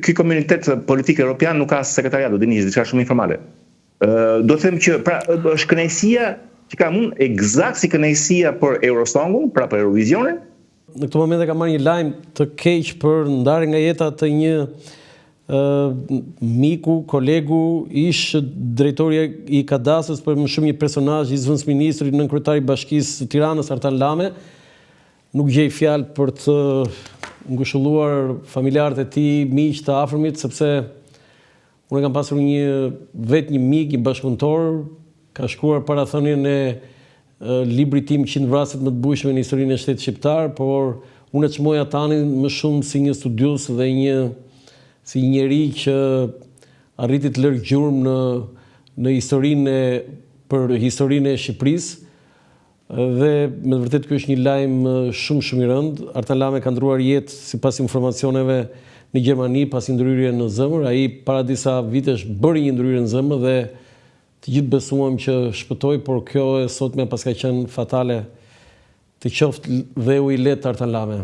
ky komunitet politik evropian nuk ka sekretariat, do dini, diçka shumë informale. Do të them që pra është kënaqësia që kam unë eksakt si kënaqësia për Eurosongun, pra për Eurovisionin. Në këtë moment e kam marrë një lajm të keq për ndarje nga jeta të një miku, kolegu, ish drejtori i kadastrës, për më shumë një personazh i zëvendësministrit, nën kryetari i Bashkisë së Tiranës Artan Lame. Nuk gjej fjalë për të ngushëlluar familjarët e tij, miq të afërmit, sepse unë kam pasur vetë një mik, një bashkëpunëtor, ka shkruar parathonien e librit tim 100 vrasjet më të bujshme në historinë e shtetit shqiptar, por unë e çmoj Atanin më shumë si një studios dhe si një njeri që arriti të lërë gjurmë për historinë e Shqipërisë. Dhe me të vërtetë ky është një lajm shumë i rëndë. Artan Lame ka ndruar jetë sipas informacioneve në Gjermani pasi ndryrje në zemër. Ai para disa vitesh bëri një ndryrje në zemër dhe të gjithë besuam që shpëtoi, por kjo e sotme pas ka qenë fatale. Të qoftë dheu i lehtë Artan Lame.